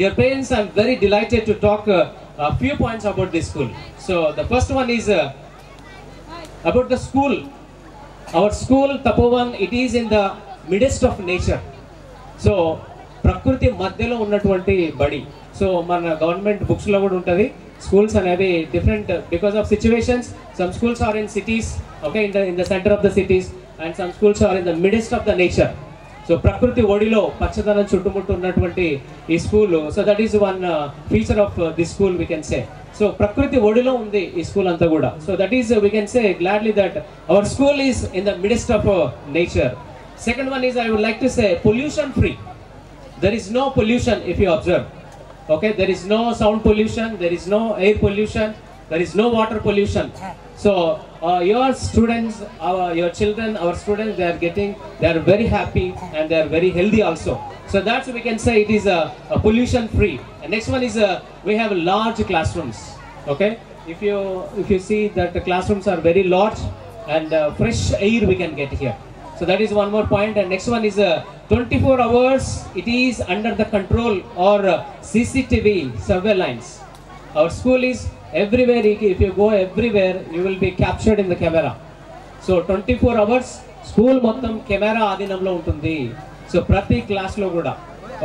dear parents, I'm very delighted to talk a few points about this school. So the first one is about the school. Our school, Tapovan, it is in the midst of nature. So ప్రకృతి మధ్యలో ఉన్నటువంటి బడి. So మన government బుక్స్లో కూడా ఉంటుంది schools అనేవి different because of situations. Some schools are in cities, okay, in the centre of the cities, and some schools are in the midst of the nature. So ప్రకృతి ఒడిలో పచ్చదనం చుట్టుముట్టు ఉన్నటువంటి ఈ school. So that is one feature of this school we can say. So ప్రకృతి ఒడిలో ఉంది ఈ స్కూల్ అంతా కూడా. So that is we can say gladly that our school is in the midst of nature. Second one is, I would like to say, pollution free. There is no pollution if you observe. Okay, there is no sound pollution, there is no air pollution, there is no water pollution. So your students, your children, our students, they are very happy and they are very healthy also. So that's we can say it is a pollution free. And next one is we have large classrooms. Okay, if you see that the classrooms are very large and fresh air we can get here. So that is one more point. And next one is 24 hours it is under the control or CCTV surveillance. Our school is everywhere. If you go everywhere you will be captured in the camera. So 24 hours school మొత్తం camera ఆధీనంలో ఉంటుంది. So ప్రతి క్లాస్లో కూడా,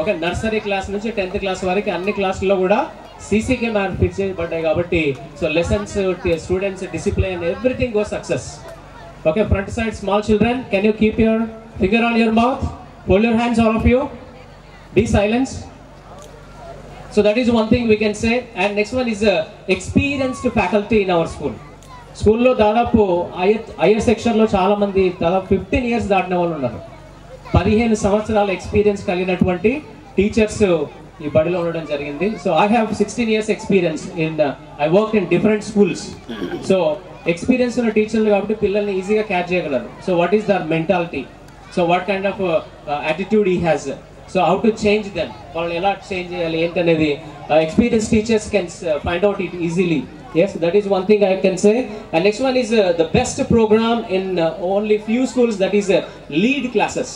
okay, nursery class నుంచి 10th class వరకు అన్ని క్లాసుల్లో కూడా సీసీ కెమెరా ఫిక్స్ చేయబడ్డాయి కాబట్టి so lessons, students discipline, everything go success. Okay, front side, small children, can you keep your finger on your mouth? Hold your hands, all of you. Be silent. So that is one thing we can say. And next one is experienced faculty in our school. School lo దాదాపు higher section లో చాలా మంది దాదాపు 15 years దాటిన వాళ్ళు ఉన్నారు. 15 సంవత్సరాల experience కలిగినటువంటి టీచర్స్ ఈ బడిలో ఉండడం జరిగింది. So I have 16 years experience in I worked in different schools. So experience ఉన్న టీచర్లు కాబట్టి పిల్లల్ని ఈజీగా క్యాచ్ చేయగలరు. So what is their mentality, so what kind of attitude he has, so how to change them, వాళ్ళని ఎలా change చేయాలి ఏంటనేది experience teachers can find out it easily. Yes, that is one thing I can say. And next one is the best program in only few schools, that is lead classes.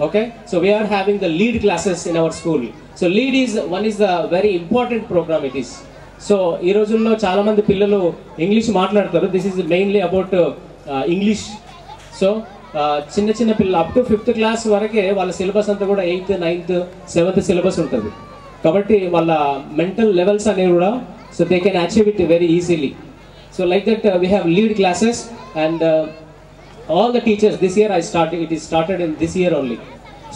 Okay, so we are having the lead classes in our school. So lead is the very important program it is. So ఈ రోజుల్లో చాలా మంది పిల్లలు English మాట్లాడతారు. This is mainly about English. So చిన్న పిల్లలు up to 5th class వరకే వాళ్ళ సిలబస్ అంతా కూడా 8th, 9th, 7th సిలబస్ ఉంటుంది కాబట్టి వాళ్ళ మెంటల్ లెవెల్స్ అనేవి కూడా so they can achieve it very easily. So like that we have lead classes and all the teachers this year it is started in this year only.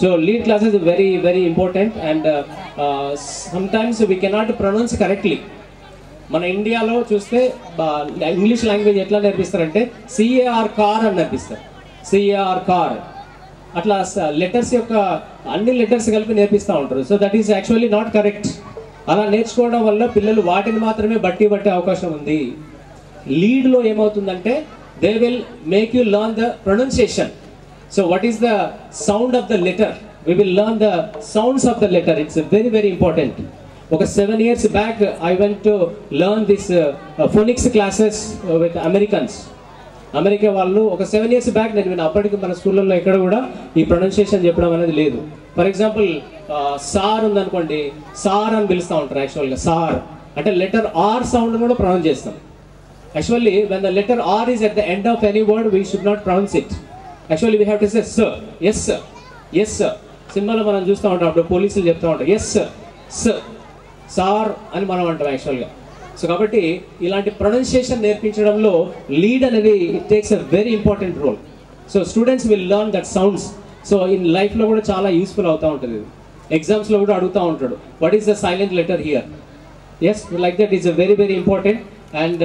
So lead classes is very very important and sometimes we cannot pronounce correctly. మన ఇండియాలో చూస్తే English language ఎట్లా నేర్పిస్తారంటే CAR car అని నేర్పిస్తారు. CAR car అట్లా letters యొక్క అన్ని letters కలిపి నేర్పిస్తూ ఉంటారు. So that is actually not correct. అలా నేర్చుకోవడం వల్ల పిల్లలు వాటిని మాత్రమే పట్టే అవకాశం ఉంది. లీడ్లో ఏమవుతుందంటే they will make you learn the pronunciation. So what is the sound of the letter, we will learn the sounds of the letter. It's very very important. Okay, 7 years back I went to learn this phonics classes with Americans. America వాళ్ళు ఒక 7 years back నేను అప్పటికి మన స్కూళ్ళల్లో ఎక్కడ కూడా ఈ pronunciation చెప్పడం అనేది లేదు. ఫర్ ఎగ్జాంపుల్ సార్ ఉందనుకోండి, సార్ అని పిలుస్తూ ఉంటారు. యాక్చువల్గా సార్ అంటే లెటర్ ఆర్ సౌండ్ కూడా ప్రొనౌన్స్ చేస్తాం. Actually when the letter R is at the end of any word we should not pronounce it. Actually we have to say sir, yes sir, yes sir. సినిమాలో మనం చూస్తూ ఉంటాం, అప్పుడు పోలీసులు చెప్తూ ఉంటారు ఎస్ సర్, సర్, సార్ అని మనం అంటాం యాక్చువల్గా. సో కాబట్టి ఇలాంటి ప్రొనౌన్సియేషన్ నేర్పించడంలో లీడ్ అనేది it takes a very important role. So students will learn that sounds. So in లైఫ్లో కూడా చాలా యూస్ఫుల్ అవుతూ ఉంటుంది. ఎగ్జామ్స్లో కూడా అడుగుతూ ఉంటాడు what is the silent letter here. Yes, like that is very very important. And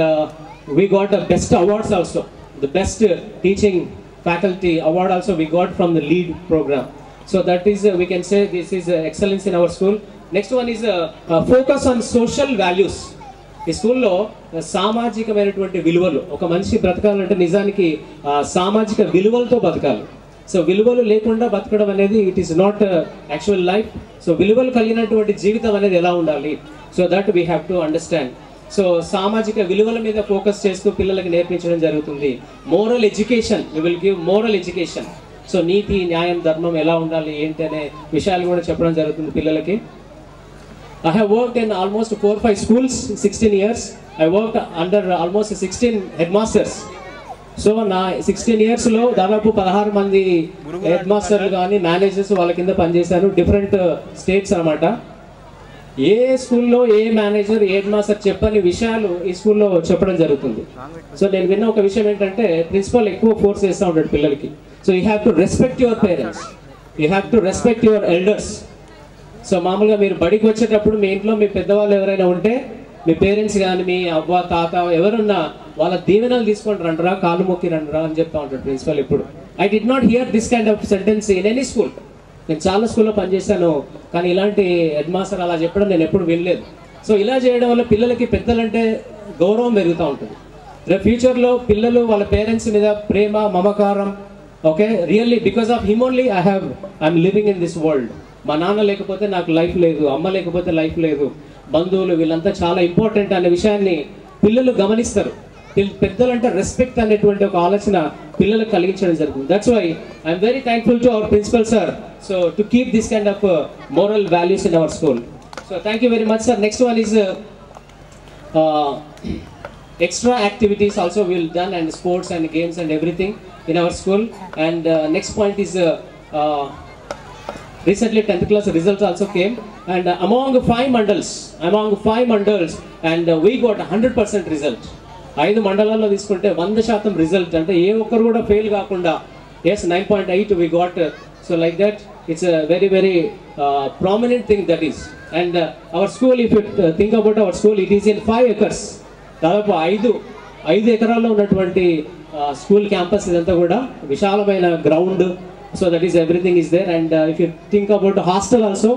we got the best awards also, the best teaching faculty award also we got from the lead program. So that is we can say this is excellence in our school. Next one is focus on social values. ఈ స్కూల్లో సామాజికమైనటువంటి విలువలు, ఒక మనిషి బ్రతకాలంటే నిజానికి సామాజిక విలువలతో బతకాలి. సో విలువలు లేకుండా బతకడం అనేది it is not actual life. So విలువలు కలిగినటువంటి జీవితం అనేది ఎలా ఉండాలి, so that we have to understand. So సామాజిక విలువల మీద ఫోకస్ చేస్తూ పిల్లలకి నేర్పించడం జరుగుతుంది. Moral education, we will give moral education. So నీతి, న్యాయం, ధర్మం ఎలా ఉండాలి ఏంటి అనే విషయాలు కూడా చెప్పడం జరుగుతుంది పిల్లలకి. I have worked in almost 4 or 5 schools, 16 years. I worked under almost 16 headmasters. So నా 16 ఇయర్స్లో దాదాపు 16 మంది హెడ్ మాస్టర్లు కానీ మేనేజర్స్ వాళ్ళ కింద పనిచేశాను, డిఫరెంట్ స్టేట్స్ అనమాట. ఏ స్కూల్లో ఏ మేనేజర్ ఏ హెడ్ మాస్టర్ చెప్పని విషయాలు ఈ స్కూల్లో చెప్పడం జరుగుతుంది. సో నేను విన్న ఒక విషయం ఏంటంటే ప్రిన్సిపల్ ఎక్కువ ఫోర్స్ చేస్తూ ఉంటాడు పిల్లలకి. So you have to respect your parents, you have to respect your elders. So మామూలుగా మీరు బడికి వచ్చేటప్పుడు మీ ఇంట్లో మీ పెద్దవాళ్ళు ఎవరైనా ఉంటే మీ పేరెంట్స్ కానీ మీ అవ్వ తాత ఎవరున్నా వాళ్ళ దీవెనలు తీసుకొని రండిరా, కాలు మొక్కి రండిరా అని చెప్తా ఉంటాడు ప్రిన్సిపల్. ఇప్పుడు I did not here this kind of sentence in any school. నేను చాలా స్కూల్లో పనిచేశాను, కానీ ఇలాంటి హెడ్ మాస్టర్ అలా చెప్పడం నేను ఎప్పుడు వినలేదు. సో ఇలా చేయడం వల్ల పిల్లలకి పెద్దలంటే గౌరవం పెరుగుతూ ఉంటుంది. రేపు ఫ్యూచర్లో పిల్లలు వాళ్ళ పేరెంట్స్ మీద ప్రేమ మమకారం, okay, really because of him only I'm living in this world. మా నాన్న లేకపోతే నాకు లైఫ్ లేదు, అమ్మ లేకపోతే లైఫ్ లేదు, బంధువులు వీళ్ళంతా చాలా ఇంపార్టెంట్ అనే విషయాన్ని పిల్లలు గమనిస్తారు. పెద్దలంటే రెస్పెక్ట్ అనేటువంటి ఒక ఆలోచన పిల్లలకు కలిగించడం జరుగుతుంది. That's why I'm very thankful to our principal sir, so to keep this kind of moral values in our school. So thank you very much sir. Next one is extra activities also will done, and sports and games and everything in our school. And next point is recently 10th class results also came, and among 5 mandals and we got 100% result. 5 మండలాల్లో తీసుకుంటే 100% result, అంటే ఏ ఒక్కరు కూడా fail కాకుండా. Yes 9.8 we got. So like that, it's a very very prominent thing that is. And our school, if you think about our school, it is in 5 acres. దాదాపు 5 ఎకరాల్లో ఉన్నటువంటి school campus ఇదంతా కూడా విశాలమైన ground. So that is everything is there. And if you think about hostel also,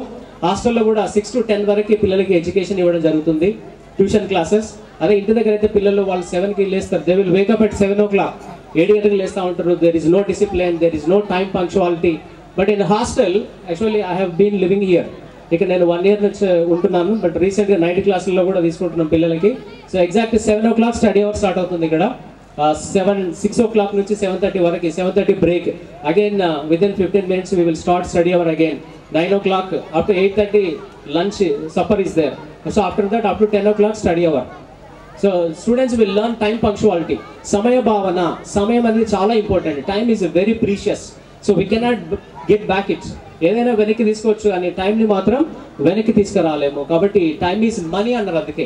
హాస్టల్లో కూడా 6 to 10 వరకు పిల్లలకి ఎడ్యుకేషన్ ఇవ్వడం జరుగుతుంది, ట్యూషన్ క్లాసెస్. అదే ఇంటి దగ్గర అయితే పిల్లలు వాళ్ళు 7కి లేస్తారు, they will wake up at 7 o'clock, 7 గంటలకు లేస్తూ ఉంటారు. There is no discipline, there is no time punctuality. But in hostel, actually I have been living here, ఇక నేను 1 year నుంచి ఉంటున్నాను, బట్ రీసెంట్గా 9th క్లాసుల్లో కూడా తీసుకుంటున్నాం పిల్లలకి. So exact 7 o'clock study hour start అవుతుంది ఇక్కడ. 6 o'clock నుంచి 7:30 వరకు, 7:30 break. Again within 15 minutes we will start study hour again. 9 o'clock up to 8:30 lunch, supper is there. So after that up to 10 o'clock study hour. So students will learn time punctuality. సమయ భావన, సమయం అనేది చాలా important. Time is very precious. So we cannot get back it. ఏదైనా వెనక్కి తీసుకోవచ్చు కానీ టైంని మాత్రం వెనక్కి తీసుకురాలేము. కాబట్టి టైమ్ ఈజ్ మనీ అన్నారు, అందుకే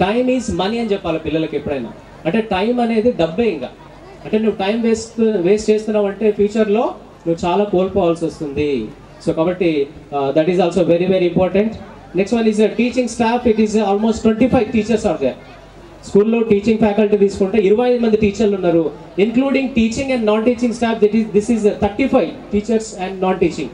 టైమ్ ఈజ్ మనీ అని చెప్పాలి పిల్లలకి ఎప్పుడైనా. అంటే టైం అనేది డబ్బే. ఇంకా అంటే నువ్వు టైం వేస్ట్ చేస్తున్నావు అంటే ఫ్యూచర్లో నువ్వు చాలా కోల్పోవాల్సి వస్తుంది. సో కాబట్టి that is also very very important. Next one is teaching staff. It is almost 25 teachers are there. స్కూల్లో టీచింగ్ ఫ్యాకల్టీ తీసుకుంటే 25 మంది టీచర్లు ఉన్నారు, including teaching and non teaching staff. This is 35 teachers and non teaching,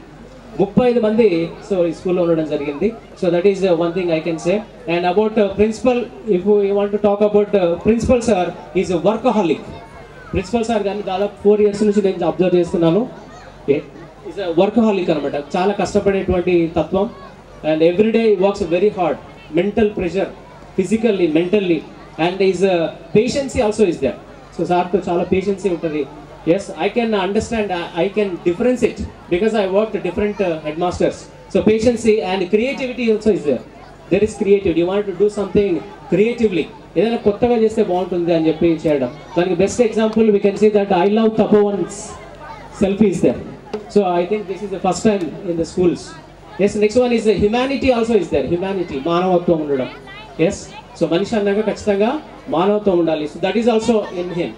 35 మంది so ఈ స్కూల్లో ఉండడం జరిగింది. So that is one thing I can say. And about principal, if you want to talk about principal sir, is workaholic. Principal sir కానీ దాదాపు 4 years నుంచి నేను observe చేస్తున్నాను. ఈజ్ వర్కహాలిక్ అనమాట, చాలా కష్టపడేటువంటి తత్వం. And everyday works very hard, mental pressure, physically mentally. And is patience also is there. So సార్తో చాలా పేషెన్సీ ఉంటుంది. Yes, I can understand, I can difference it because I worked different headmasters. So patience and creativity also is there. There is creativity. You want to do something creatively. ఏదైనా కొత్తగా చేస్తే బాగుంటుంది అని చెప్పి చేయడం. దానికి best example we can say that I love Tapovan's selfie is there. So I think this is the first time in the schools. Yes, next one is humanity also is there. Humanity, మానవత్వం ఉండడం. Yes, so మనిషి అన్నాక ఖచ్చితంగా మానవత్వం ఉండాలి. So that is also in him.